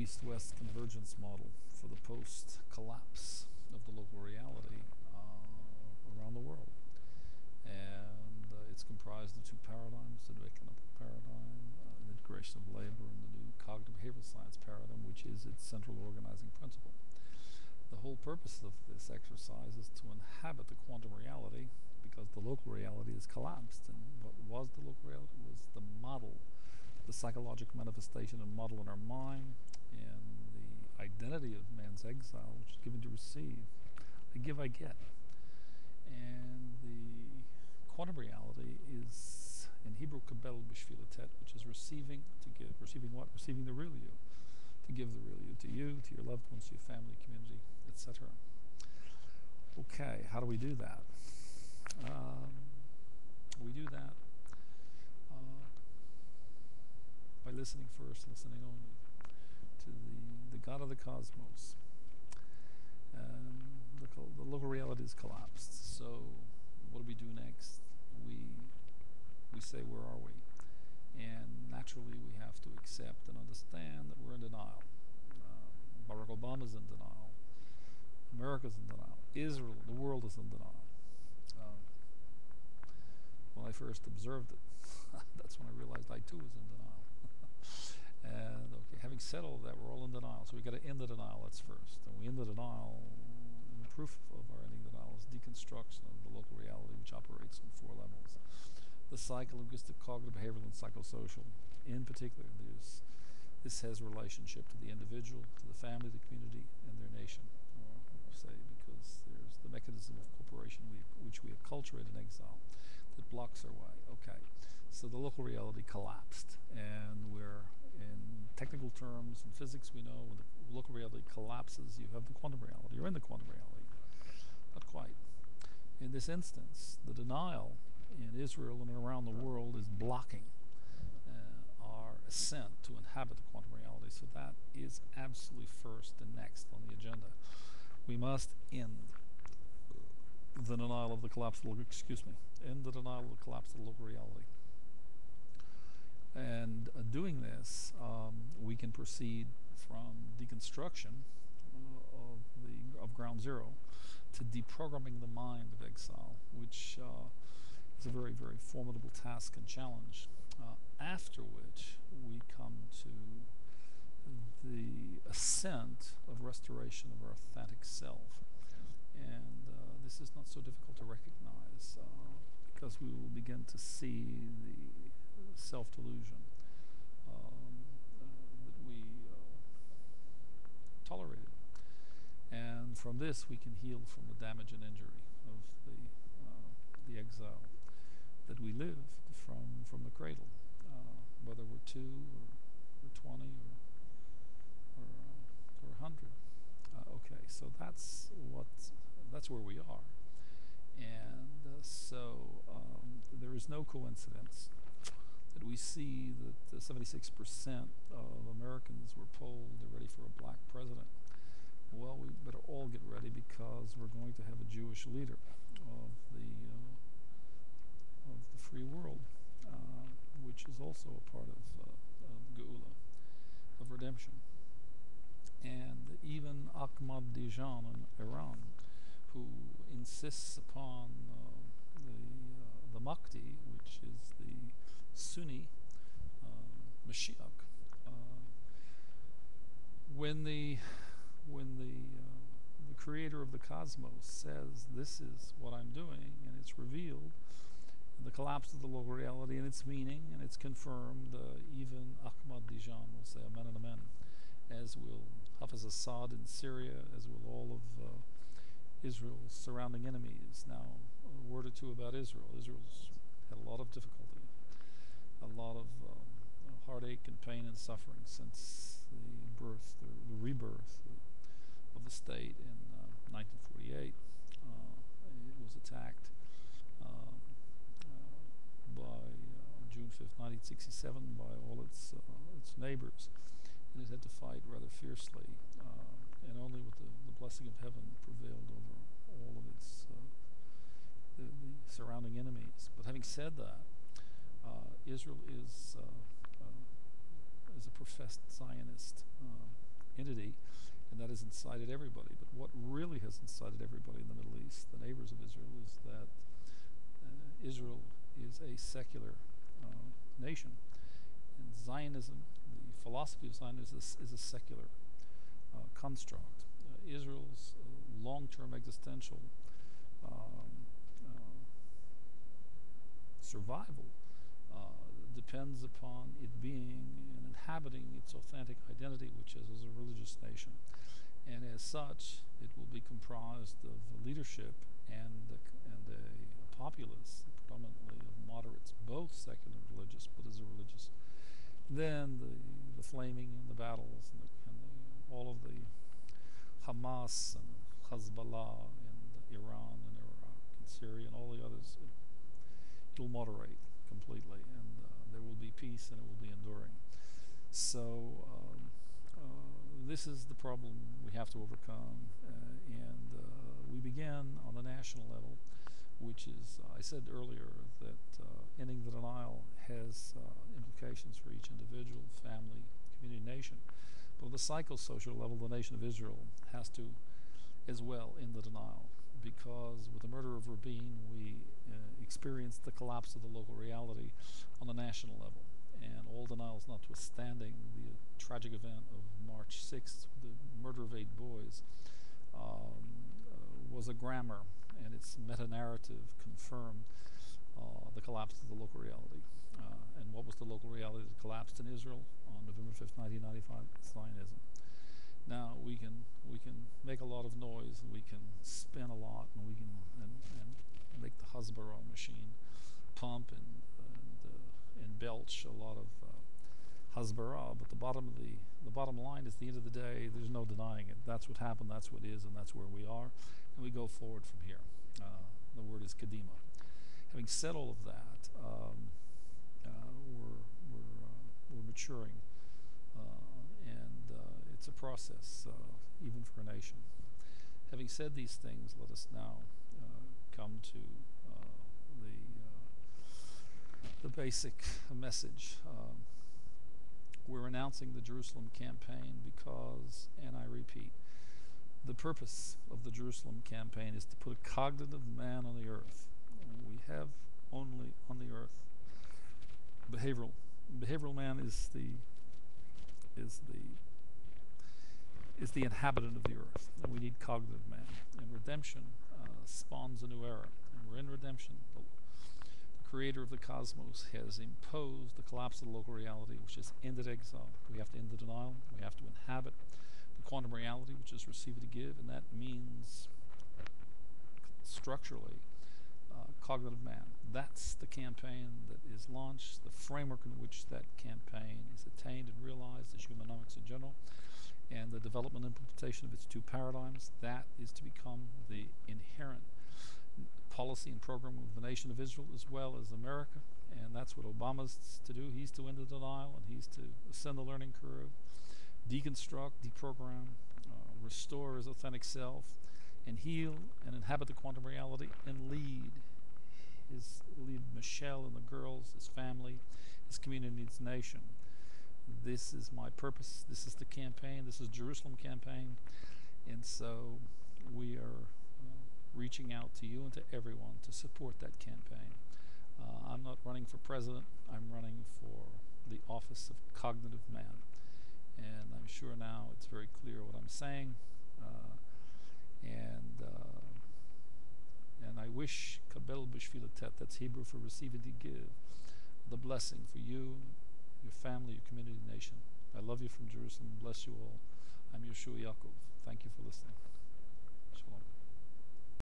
East-West convergence model for the post-collapse of the local reality around the world. And it's comprised of two paradigms: the new economic paradigm, the integration of labor, and the new cognitive behavioral science paradigm, which is its central organizing principle. The whole purpose of this exercise is to inhabit the quantum reality, because the local reality is collapsed. And what was the local reality was the model, the psychological manifestation and model in our mind, and the identity of man's exile, which is given to receive. I give, I get. And the quantum reality is, in Hebrew, kabel b'shvilatet, which is receiving to give. Receiving what? Receiving the real you. To give the real you, to your loved ones, to your family, community, etc. Okay, how do we do that? We do that by listening first, listening only, to the God of the cosmos. The local reality is collapsed. So what do we do next? We say, where are we? And naturally we have to accept and understand that we're in denial. Barack Obama's in denial. America's in denial. Israel, the world is in denial. When I first observed it, that's when I realized I too was in denial. And okay, having said all that, we're all in denial. So we got to end the denial. That's first. And we end the denial. And the proof of our ending denial is deconstruction of the local reality, which operates on 4 levels: the psycholinguistic, cognitive, behavioral, and psychosocial. In particular, this has relationship to the individual, to the family, the community, and their nation. Or say, because there's the mechanism of corporation which we acculturate in exile that blocks our way. Okay, so the local reality collapsed, and we're, in technical terms, in physics, we know when the local reality collapses, you have the quantum reality. You're in the quantum reality. Not quite. In this instance, the denial in Israel and around the world is blocking our ascent to inhabit the quantum reality. So that is absolutely first and next on the agenda. We must end the denial of the collapse of the end the denial of the collapse of the local reality. And doing this, we can proceed from deconstruction of ground zero to deprogramming the mind of exile, which is a very, very formidable task and challenge. After which we come to the ascent of restoration of our authentic self. And this is not so difficult to recognize because we will begin to see the self-delusion that we tolerated. And from this we can heal from the damage and injury of the exile that we lived from the cradle, whether we're 2 or 20 or 100. Okay, so that's where we are. And so there is no coincidence that we see that 76% of Americans were polled, they're ready for a black president. Well, we better all get ready, because we're going to have a Jewish leader of the free world, which is also a part of Geula, of redemption. And even Ahmadinejad in Iran, who insists upon the Mahdi, which is the Sunni Mashiach, when the creator of the cosmos says, this is what I'm doing, and it's revealed, the collapse of the local reality and its meaning, and it's confirmed, even Ahmadinejad will say amen and amen, as will Hafiz Assad in Syria, as will all of Israel's surrounding enemies. Now, a word or two about Israel. Israel's had a lot of difficulty, a lot of heartache and pain and suffering since the rebirth of the state in 1948. It was attacked by June 5th, 1967, by all its neighbors, and it had to fight rather fiercely, and only with the blessing of heaven prevailed over all of its the surrounding enemies. But having said that, Israel is a professed Zionist entity, and that has incited everybody. But what really has incited everybody in the Middle East, the neighbors of Israel, is that Israel is a secular nation. And Zionism, the philosophy of Zionism, is a secular construct. Israel's long-term existential survival depends upon it being and inhabiting its authentic identity, which is as a religious nation. And as such, it will be comprised of leadership and a populace, predominantly of moderates, both secular and religious, but as a religious. Then the flaming and the battles and all of the Hamas and Hezbollah and Iran and Iraq and Syria and all the others, it'll moderate completely, and there will be peace and it will be enduring. So this is the problem we have to overcome, and we begin on the national level, which is, I said earlier that ending the denial has implications for each individual, family, community, nation. But on the psychosocial level, the nation of Israel has to as well end the denial, because with the murder of Rabin, we experienced the collapse of the local reality on the national level. And all denials notwithstanding, the tragic event of March 6th, the murder of 8 boys, was a grammar, and its meta-narrative confirmed the collapse of the local reality. And what was the local reality that collapsed in Israel on November 5th, 1995? Zionism. Now we can make a lot of noise, and we can spin a lot, and we can and make the Hasbara machine pump and belch a lot of Hasbara, but the bottom line is, at the end of the day, there's no denying it. That's what happened, that's what is, and that's where we are, and we go forward from here. The word is Kadima. Having said all of that, we're maturing, and it's a process, even for a nation. Having said these things, let us now come to the basic message. We're announcing the Jerusalem campaign because, and I repeat, the purpose of the Jerusalem campaign is to put a cognitive man on the earth. We have only on the earth behavioral. Behavioral man is the inhabitant of the earth, and we need cognitive man. And redemption spawns a new era, and we're in redemption. The creator of the cosmos has imposed the collapse of the local reality, which has ended exile. We have to end the denial. We have to inhabit the quantum reality, which is receive to give, and that means structurally cognitive man. That's the campaign that is launched. The framework in which that campaign is attained and realized is Humanomics in general, and the development and implementation of its 2 paradigms. That is to become the inherent policy and program of the nation of Israel as well as America, and that's what Obama's to do. He's to end the denial, and he's to ascend the learning curve, deconstruct, deprogram, restore his authentic self, and heal and inhabit the quantum reality, and lead Michelle and the girls, his family, his community, his nation. This is my purpose. This is the campaign. This is Jerusalem campaign, and so we are reaching out to you and to everyone to support that campaign. I'm not running for president. I'm running for the office of cognitive man, and I'm sure now it's very clear what I'm saying. And I wish Kabel B'Shvilatet, that's Hebrew for receiving to give, the blessing for you, your family, your community, nation. I love you from Jerusalem. Bless you all. I'm Yeshua Yaakov. Thank you for listening.